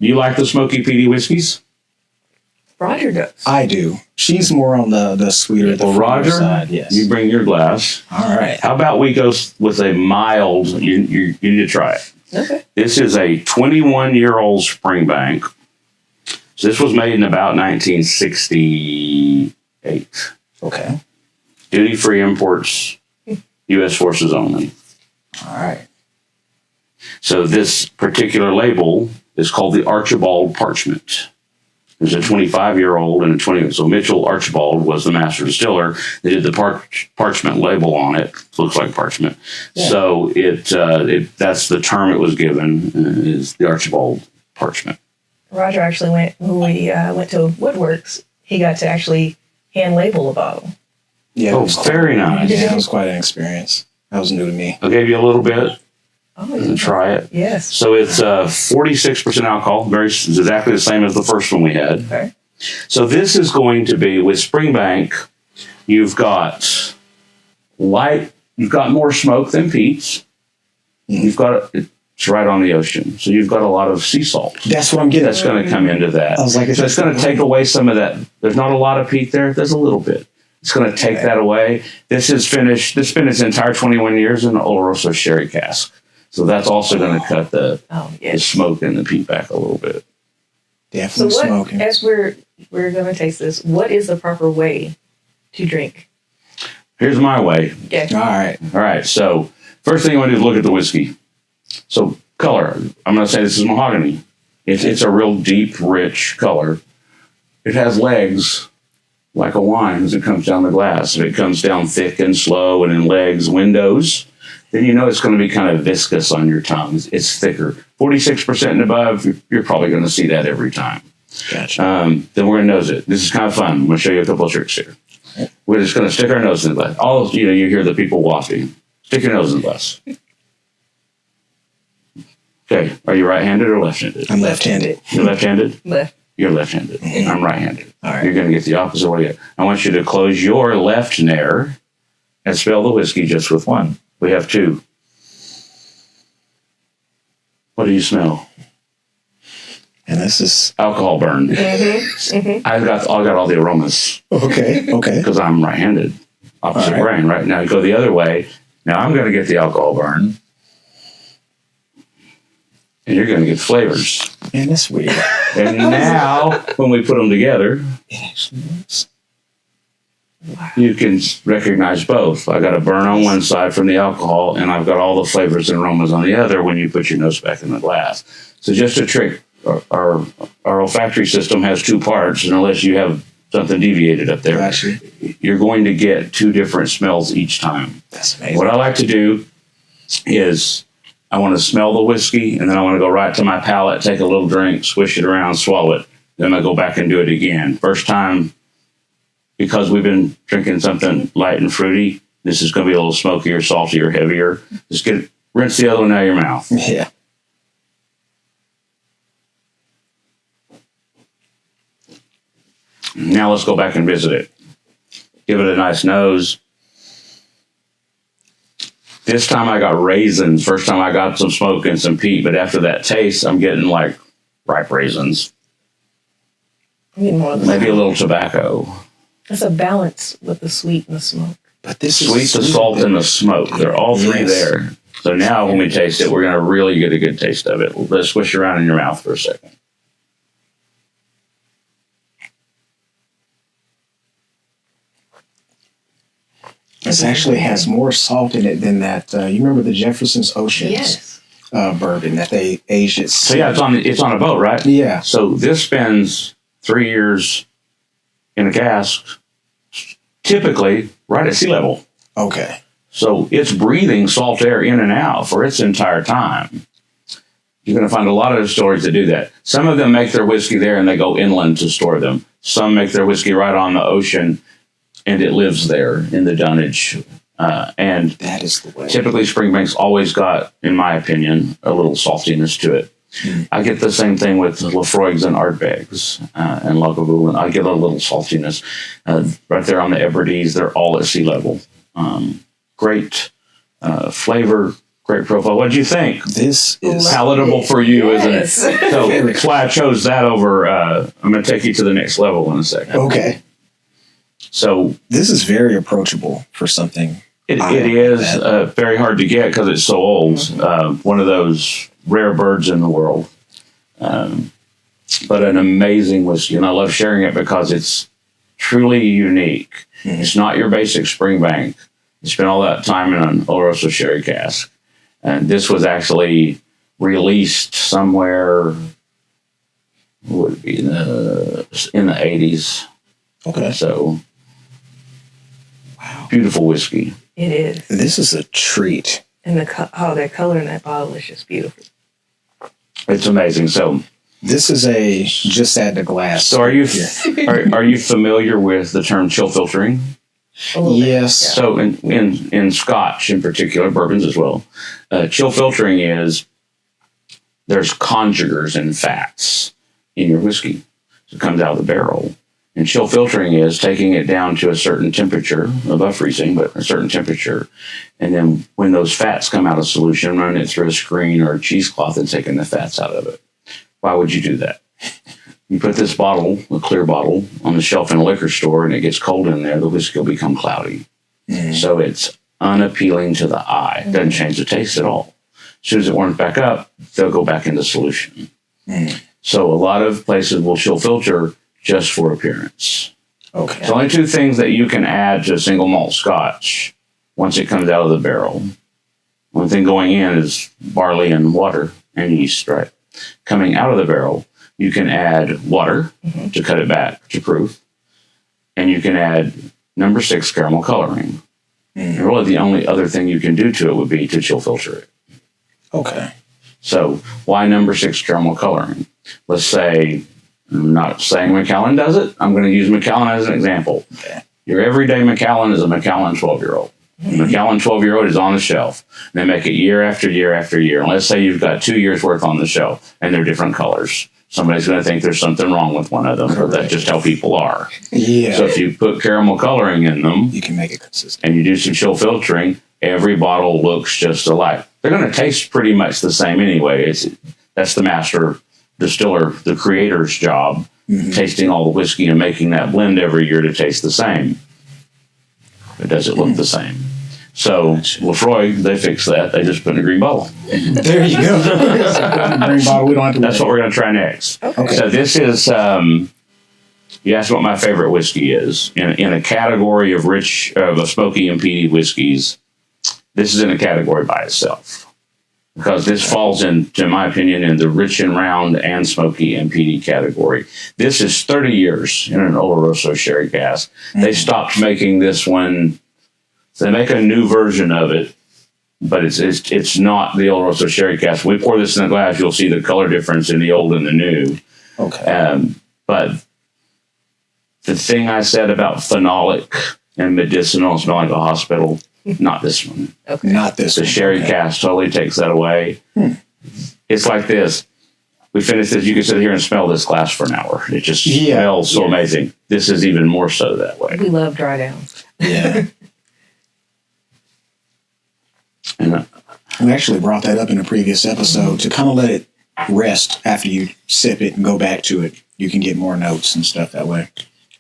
You like the smoky peaty whiskeys? Roger does. I do. She's more on the sweeter, the Roger, side. Yes. you bring your glass. All right. How about we go with a mild? You need to try it. Okay. This is a 21-year-old Springbank. So this was made in about 1968. Okay. Duty-free imports, U.S. forces only. All right. So this particular label is called the Archibald Parchment. There's a 25-year-old and a 20. So Mitchell Archibald was the master distiller. They did the parchment label on it. Looks like parchment. Yeah. So that's the term it was given, is the Archibald Parchment. Roger actually went to Woodworks. He got to actually hand label a bottle. Yeah. Very nice. Yeah, it was quite an experience. That was new to me. I'll give you a little bit. Oh, And try it. Yes. So it's 46% alcohol, exactly the same as the first one we had. Okay. So this is going to be with Springbank. You've got more smoke than peats. Mm-hmm. It's right on the ocean, so you've got a lot of sea salt. That's what I'm getting. That's going to come into that. I was like, so it's going to take away some of that. There's not a lot of peat there. There's a little bit. It's going to take that away. This is finished. This spent its entire 21 years in an Oloroso sherry cask. So that's also going to cut the smoke and the peat back a little bit. Definitely smoking. As we're going to taste this, what is the proper way to drink? Here's my way. Okay. All right. So first thing you want to do is look at the whiskey. So color. I'm going to say this is mahogany. It's a real deep, rich color. It has legs like a wine as it comes down the glass. If it comes down thick and slow and in legs, windows, then you know it's going to be kind of viscous on your tongue. It's thicker. 46% and above, you're probably going to see that every time. Gotcha. Then we're going to nose it. This is kind of fun. I'm going to show you a couple of tricks here. We're just going to stick our nose in the glass. You hear the people wafting. Stick your nose in the glass. Okay. Are you right-handed or left-handed? I'm left-handed. You're left-handed? Left. You're left-handed. Mm-hmm. I'm right-handed. All right. You're going to get the opposite way. I want you to close your left nair and smell the whiskey just with one. We have two. What do you smell? And this is alcohol burn. Mm-hmm. Mm-hmm. I got all the aromas. Okay. Because I'm right-handed, opposite brain. Right now, you go the other way. Now I'm going to get the alcohol burn, and you're going to get flavors. And it's weird. And now, when we put them together, you can recognize both. I got a burn on one side from the alcohol, and I've got all the flavors and aromas on the other when you put your nose back in the glass. So just a trick. Our olfactory system has two parts, and unless you have something deviated up there, you're going to get two different smells each time. That's amazing. What I like to do is I want to smell the whiskey, and then I want to go right to my palate, take a little drink, swish it around, swallow it. Then I go back and do it again. First time, because we've been drinking something light and fruity, this is going to be a little smokier, saltier, heavier. Just rinse the other one out of your mouth. Yeah. Now let's go back and visit it. Give it a nice nose. This time I got raisins. First time I got some smoke and some peat, but after that taste, I'm getting like ripe raisins. Maybe a little tobacco. It's a balance with the sweet and the smoke. But this sweet, the salt, and the smoke. They're all three there. So now when we taste it, we're going to really get a good taste of it. Let's swish around in your mouth for a second. This actually has more salt in it than that. You remember the Jefferson's Oceans bourbon that they aged it. So yeah, it's on a boat, right? Yeah. So this spends 3 years in a cask, typically right at sea level. Okay. So it's breathing salt air in and out for its entire time. You're going to find a lot of distilleries that do that. Some of them make their whiskey there and they go inland to store them. Some make their whiskey right on the ocean and it lives there in the dunnage. And that is the way. Typically, Springbank's always got, in my opinion, a little saltiness to it. I get the same thing with Lafroigs and Ardbegs and Lagavulin. I get a little saltiness. Right there on the Hebrides, they're all at sea level. Great flavor, Great profile. What did you think? This is Palatable for you, Yes. isn't it? So that's why I chose that over. I'm going to take you to the next level in a second. okay. So This is very approachable for something. it is very hard to get because it's so old. One of those rare birds in the world. But an amazing whiskey. And I love sharing it because it's truly unique. It's not your basic Springbank. You spent all that time in an Oloroso sherry cask. And this was actually released somewhere, would it be in the 80s. Okay. So, beautiful whiskey. It is. This is a treat. And that color in that bottle is just beautiful. It's amazing. So This is a just add to glass. are you are you familiar with the term chill filtering? A little bit, Yes. yeah. So in Scotch in particular, bourbons as well, chill filtering is there's conjugars and fats in your whiskey. So it comes out of the barrel. And chill filtering is taking it down to a certain temperature, above freezing, but a certain temperature. And then when those fats come out of solution, running it through a screen or a cheesecloth and taking the fats out of it. Why would you do that? You put this bottle, a clear bottle, on the shelf in a liquor store and it gets cold in there, the whiskey will become cloudy. So it's unappealing to the eye. It doesn't change the taste at all. As soon as it warms back up, they'll go back into solution. So a lot of places will chill filter just for appearance. Okay. There's only two things that you can add to a single malt Scotch once it comes out of the barrel. One thing going in is barley and water and yeast, right? Coming out of the barrel, you can add water to cut it back to proof. And you can add number 6 caramel coloring. And really the only other thing you can do to it would be to chill filter it. Okay. So why number 6 caramel coloring? Let's say, I'm not saying Macallan does it. I'm going to use Macallan as an example. Okay. Your everyday Macallan is a Macallan 12-year-old. Macallan 12-year-old is on the shelf. They make it year after year after year. And let's say you've got 2 years worth on the shelf and they're different colors. Somebody's going to think there's something wrong with one of them, but that's just how people are. Yeah. So if you put caramel coloring in them you can make it consistent. and you do some chill filtering, every bottle looks just alike. They're going to taste pretty much the same anyway. That's the master distiller, the creator's job, tasting all the whiskey and making that blend every year to taste the same. But does it look the same? So Lefroy, they fixed that. They just put in a green bottle. There you go. Green bottle. We don't have to. That's what we're going to try next. Okay. So this is, you asked what my favorite whiskey is. In a category of smoky and peaty whiskeys, this is in a category by itself. Because this falls in my opinion, in the rich and round and smoky and peaty category. This is 30 years in an Oloroso sherry cask. They stopped making this one. They make a new version of it, but it's not the Oloroso sherry cask. When we pour this in a glass, you'll see the color difference in the old and the new. Okay. But the thing I said about phenolic and medicinal smell like a hospital, not this one. Okay. Not this The one. sherry cask totally takes that away. It's like this. We finish this. You can sit here and smell this glass for an hour. It just smells so amazing. This is even more so that way. We love dry downs. Yeah. And We actually brought that up in a previous episode to kind of let it rest after you sip it and go back to it. You can get more notes and stuff that way.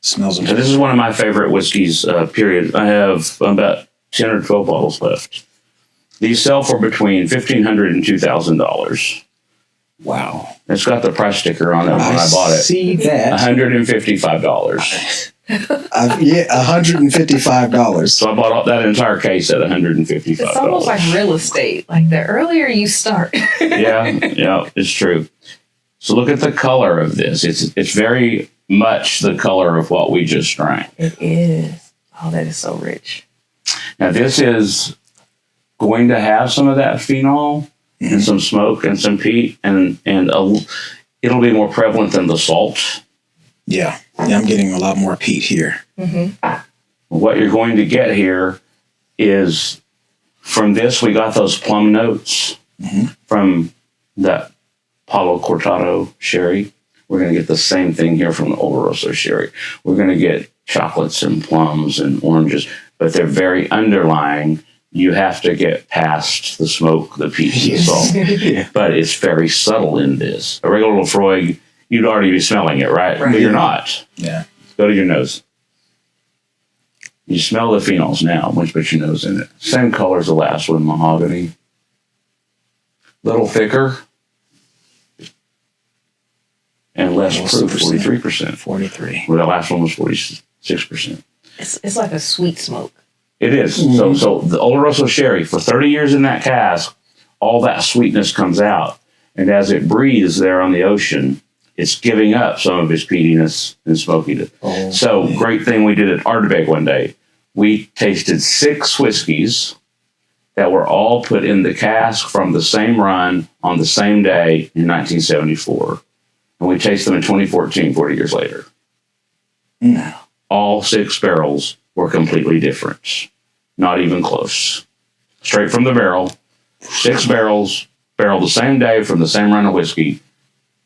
Smells so amazing. this is one of my favorite whiskeys, period. I have about 10 or 12 bottles left. These sell for between $1,500 and $2,000. Wow. It's got the price sticker on it when I bought it. See that. $155. Yeah, $155. So I bought that entire case at $155. It's almost like real estate. Like the earlier you start. Yeah, it's true. So look at the color of this. It's very much the color of what we just drank. It is. Oh, that is so rich. Now this is going to have some of that phenol and some smoke and some peat, and it'll be more prevalent than the salt. Yeah, I'm getting a lot more peat here. What you're going to get here is, from this, we got those plum notes from that Palo Cortado sherry. We're going to get the same thing here from the Oloroso sherry. We're going to get chocolates and plums and oranges, but they're very underlying. you have to get past the smoke, the peat, and the salt. Yeah. But it's very subtle in this. A regular Lefroy, you'd already be smelling it, right? Right. But you're not. Yeah. Go to your nose. You smell the phenols now once you put your nose in it. Same color as the last one, mahogany. Little thicker. And less proof, 43%. 43. Well, the last one was 46%. It's like a sweet smoke. It is. So the Oloroso sherry, for 30 years in that cask, all that sweetness comes out. And as it breathes there on the ocean, it's giving up some of its peatiness and smokiness. Oh, So man. great thing we did at Ardbeg one day. We tasted 6 whiskeys that were all put in the cask from the same run on the same day in 1974. And we tasted them in 2014, 40 years later. Mm. All 6 barrels were completely different. Not even close. Straight from the barrel. 6 barrels, barreled the same day from the same run of whiskey.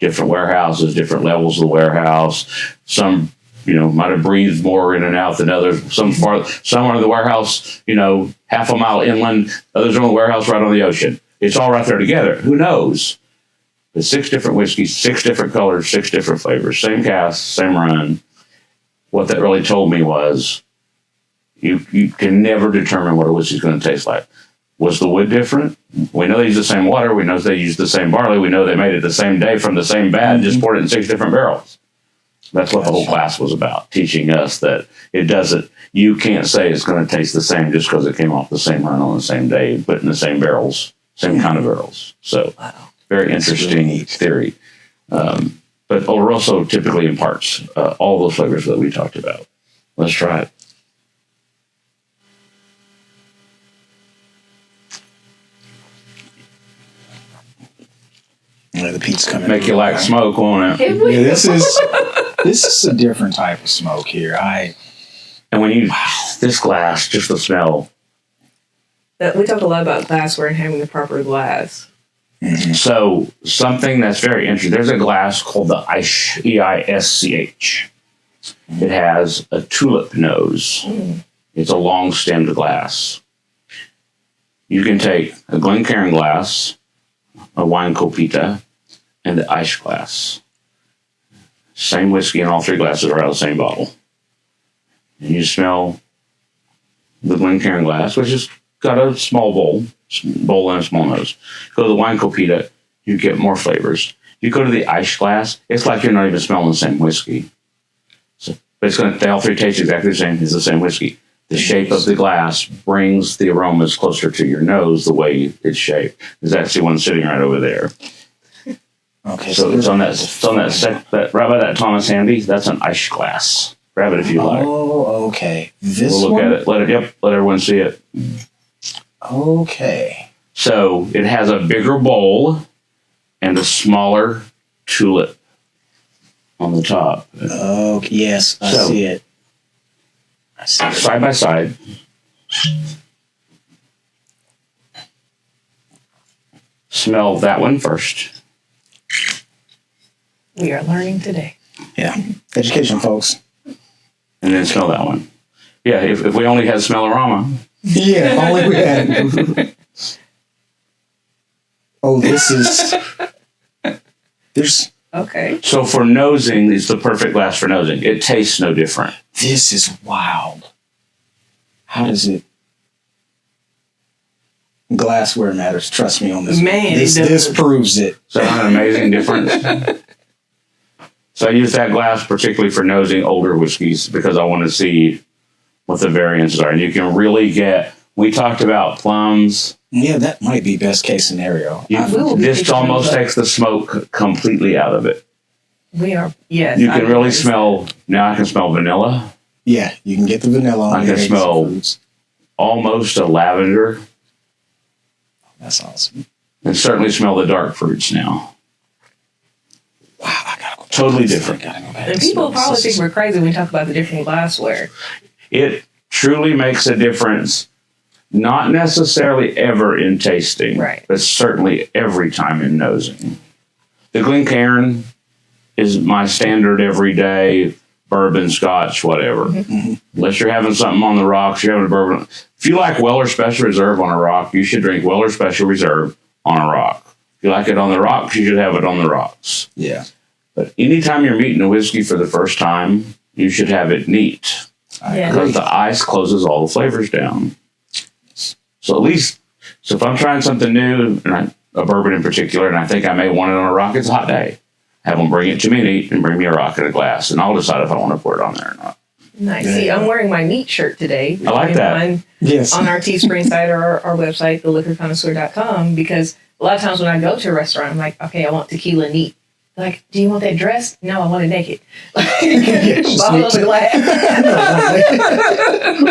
Different warehouses, different levels of the warehouse. Some, might have breathed more in and out than others. Some are in the warehouse, half a mile inland. Others are in the warehouse right on the ocean. It's all right there together. Who knows? But 6 different whiskeys, 6 different colors, 6 different flavors. Same cask, same run. What that really told me was you can never determine what a whiskey's going to taste like. Was the wood different? We know they use the same water. We know they use the same barley. We know they made it the same day from the same vat, just poured it in 6 different barrels. That's what the whole class was about, teaching us that you can't say it's going to taste the same just because it came off the same run on the same day, put in the same barrels, same kind of barrels. So very interesting theory. But Oloroso typically imparts all those flavors that we talked about. Let's try it. Yeah, the peat's coming. Make you like smoke, won't it? Yeah, this is a different type of smoke here. And when this glass, just the smell. We talk a lot about glassware and having the proper glass. Mm-hmm. So something that's very interesting. There's a glass called the Eisch, E-I-S-C-H. It has a tulip nose. It's a long-stemmed glass. You can take a Glencairn glass, a wine copita, and the Eisch glass. Same whiskey in all 3 glasses are out of the same bottle. And you smell the Glencairn glass, which has got a small bowl and a small nose. Go to the wine copita, you get more flavors. You go to the Eisch glass, it's like you're not even smelling the same whiskey. But they all 3 taste exactly the same. It's the same whiskey. The shape of the glass brings the aromas closer to your nose the way it's shaped. There's actually one sitting right over there. Okay, So it's on that right by that Thomas Handy. That's an Eisch glass. Grab it if you like. Oh, okay. This We'll look one? at it. Let everyone see it. Okay. So it has a bigger bowl and a smaller tulip on the top. Oh, yes, I see it. I see it. Side by side. Smell that one first. We are learning today. Yeah. Education, folks. And then smell that one. Yeah, if we only had smell-o-rama. Yeah, if only we had. Oh, there's. Okay. So for nosing, it's the perfect glass for nosing. It tastes no different. This is wild. How does it? Glassware matters. Trust me on this. Man, this proves it. So an amazing difference. So I use that glass particularly for nosing older whiskeys because I want to see what the variances are. And you can really get, we talked about plums. Yeah, that might be best case scenario. This almost takes the smoke completely out of it. We are, yes. You can really smell, now I can smell vanilla. Yeah, you can get the vanilla on I your can hazy smell fruits. almost a lavender. That's awesome. And certainly smell the dark fruits now. Wow, I gotta go back. Totally different. I gotta go back And and people smell probably this. think we're crazy when we talk about the different glassware. It truly makes a difference, not necessarily ever in tasting, Right. but certainly every time in nosing. The Glencairn is my standard every day bourbon, scotch, whatever. Unless you're having something on the rocks, you're having a bourbon. If you like Weller Special Reserve on a rock, you should drink Weller Special Reserve on a rock. If you like it on the rocks, you should have it on the rocks. Yeah. But anytime you're meeting a whiskey for the first time, you should have it neat. Yeah. Because the ice closes all the flavors down. So at least, so if I'm trying something new, and a bourbon in particular, and I think I may want it on a rock, it's a hot day. Have them bring it to me neat and bring me a rock in a glass, and I'll decide if I want to pour it on there or not. Nice. See, I'm wearing my neat shirt today. I like that. Yes. On our Teespring site or our website, theliquorconnoisseur.com, because a lot of times when I go to a restaurant, I'm like, okay, I want tequila neat. They're like, do you want that dressed? No, I want it naked. Bottle of the glass.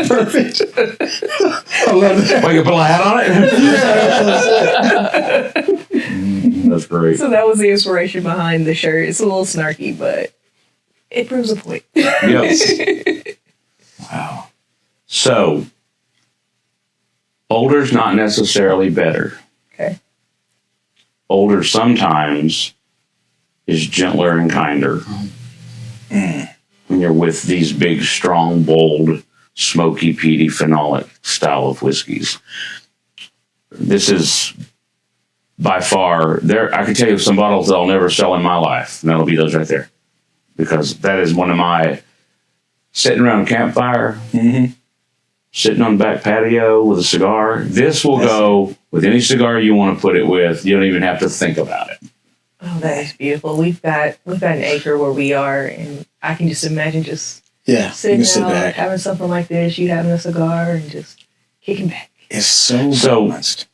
Perfect. I love that. Well, you put a hat on it? That's great. So that was the inspiration behind the shirt. It's a little snarky, but it proves a point. Yep. Wow. So, older's not necessarily better. Okay. Older sometimes is gentler and kinder. When you're with these big, strong, bold, smoky, peaty, phenolic style of whiskeys. This is by far, I can tell you some bottles that I'll never sell in my life, and that'll be those right there. Because that is one of my sitting around a campfire, sitting on the back patio with a cigar. This will go with any cigar you want to put it with. You don't even have to think about it. Oh, that is beautiful. We've got an acre where we are, and I can just imagine just sitting out, back. having something like this, you having a cigar, and just kicking back. It's so balanced.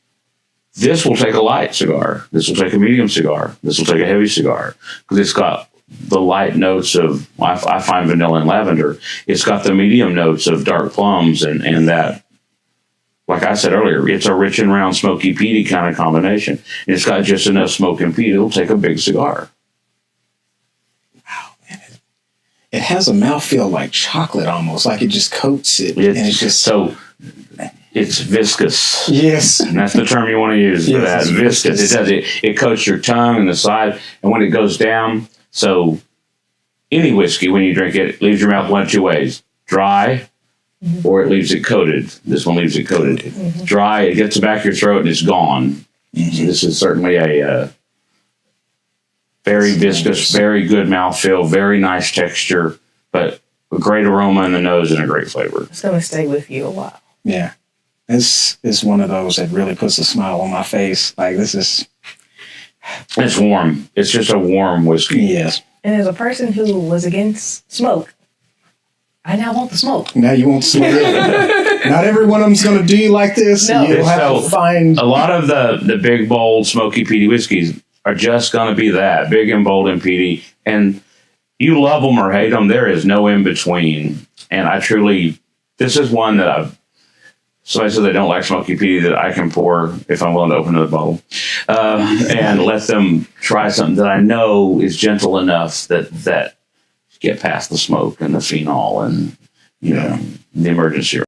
This will take a light cigar. This will take a medium cigar. This will take a heavy cigar because it's got the light notes of, I find vanilla and lavender. It's got the medium notes of dark plums and that, like I said earlier, it's a rich and round, smoky, peaty kind of combination. And it's got just enough smoke and peat. It'll take a big cigar. Wow, man. It has a mouthfeel like chocolate almost, like it just coats it. And it's just so, it's viscous. Yes. And that's the term you want to use for that. Viscous. It does it coats your tongue and the side. And when it goes down, so any whiskey, when you drink it, leaves your mouth one of two ways. Dry, or it leaves it coated. This one leaves it coated. Dry, it gets the back of your throat and it's gone. So this is certainly a very viscous, very good mouthfeel, very nice texture, but a great aroma in the nose and a great flavor. It's going to stay with you a while. Yeah. This is one of those that really puts a smile on my face. Like, this is... It's warm. It's just a warm whiskey. Yes. And as a person who was against smoke, I now want the smoke. Now you want to smoke. Not every one of them's going to do you like this. No. You'll have to find... A lot of the big, bold, smoky, peaty whiskeys are just going to be that. Big and bold and peaty. And you love them or hate them. There is no in between. And I truly... This is one that somebody says they don't like smoky peaty that I can pour if I'm willing to open the bottle and let them try something that I know is gentle enough that get past the smoke and the phenol and the emergency